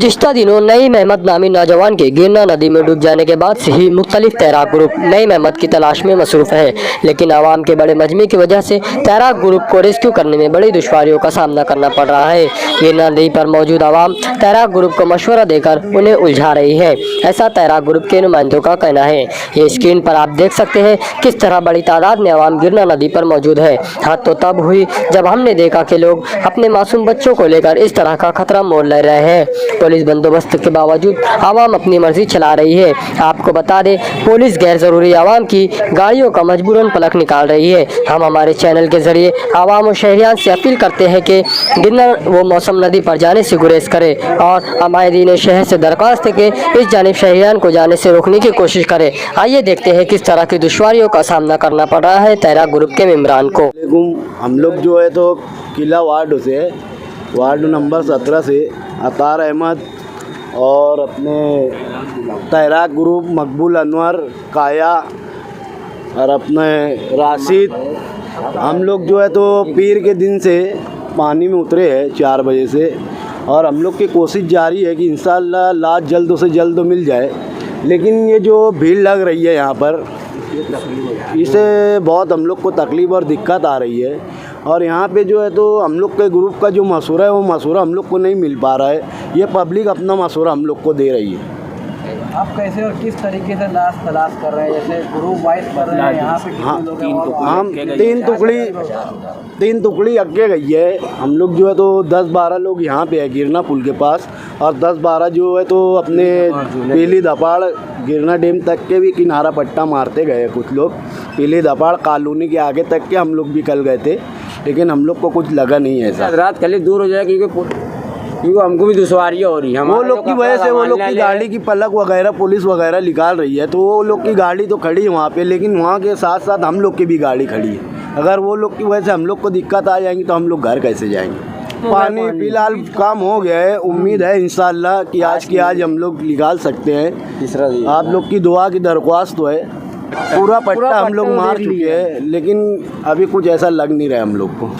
गुज़िश्ता दिनों नईम अहमद नामी नौजवान के गिरना नदी में डूब जाने के बाद से ही मुख्तलिफ तैराक ग्रुप नईम अहमद की तलाश में मसरूफ़ है, लेकिन आवाम के बड़े मजमे की वजह से तैराक ग्रुप को रेस्क्यू करने में बड़ी दुश्वारियों का सामना करना पड़ रहा है। गिरना नदी पर मौजूद आवाम तैराक ग्रुप को मशवरा देकर उन्हें उलझा रही है, ऐसा तैराक ग्रुप के नुमाइंदों का कहना है। ये स्क्रीन पर आप देख सकते हैं किस तरह बड़ी तादाद में आवाम गिरना नदी पर मौजूद है। हद तो तब हुई जब हमने देखा कि लोग अपने मासूम बच्चों को लेकर इस तरह का खतरा मोल ले रहे हैं। पुलिस बंदोबस्त के बावजूद आवाम अपनी मर्जी चला रही है। आपको बता दें, पुलिस गैर जरूरी आवाम की गाड़ियों का मजबूरन पलक निकाल रही है। हम हमारे चैनल के जरिए आवाम और शहरियान से अपील करते हैं कि गिरना वो मौसम नदी पर जाने से गुरेज करे और हमारे दीन शहर से दरख्वास्त है कि इस जानिब शहरियान को जाने से रोकने की कोशिश करे। आइए देखते हैं किस तरह की दुश्वारियों का सामना करना पड़ रहा है तैराक ग्रुप के मेम्बरान को। हम लोग जो है तो किला वार्ड नंबर 17 से अतार अहमद और अपने तैराक ग्रुप मकबूल अनवर काया और अपने राशिद, हम लोग जो है तो पीर के दिन से पानी में उतरे हैं 4 बजे से, और हम लोग की कोशिश जारी है कि इंशाअल्लाह लाश जल्द से जल्द मिल जाए। लेकिन ये जो भीड़ लग रही है यहाँ पर, इससे बहुत हम लोग को तकलीफ़ और दिक्कत आ रही है। और यहाँ पे जो है तो हम लोग के ग्रुप का जो मशवरा है वो मशवरा हम लोग को नहीं मिल पा रहा है। ये पब्लिक अपना मशवरा हम लोग को दे रही है। आप कैसे और किस तरीके से लाश तलाश कर रहे हैं? जैसे ग्रुप वाइज कर रहे हैं यहाँ पे? हाँ, हम तीन टुकड़ी अगे गई है। हम लोग जो है तो 10-12 लोग यहाँ पे है गिरना पुल के पास, और 10-12 जो है तो अपने पीली दपाड़ गिरना डैम तक के भी किनारा पट्टा मारते गए। कुछ लोग पीली दपाड़ कॉलोनी के आगे तक के हम लोग भी कल गए थे, लेकिन हम लोग को कुछ लगा नहीं है। ऐसा रात कल दूर हो जाए क्योंकि हमको भी दुश्वारियाँ हो रही है। वो लोग की वजह से वो लोग की गाड़ी की पलक वगैरह पुलिस वगैरह निकाल रही है, तो वो लोग की गाड़ी तो खड़ी है वहाँ पे, लेकिन वहाँ के साथ साथ हम लोग की भी गाड़ी खड़ी है। अगर वो लोग की वजह से हम लोग को दिक्कत आ जाएंगी तो हम लोग घर कैसे जाएंगे? पानी फिलहाल काम हो गया है, उम्मीद है इंशाअल्लाह कि आज की आज हम लोग निकाल सकते हैं। आप लोग की दुआ की दरख्वास्त तो है। पूरा पट्टा हम लोग मार चुके हैं, लेकिन अभी कुछ ऐसा लग नहीं रहा है हम लोग को।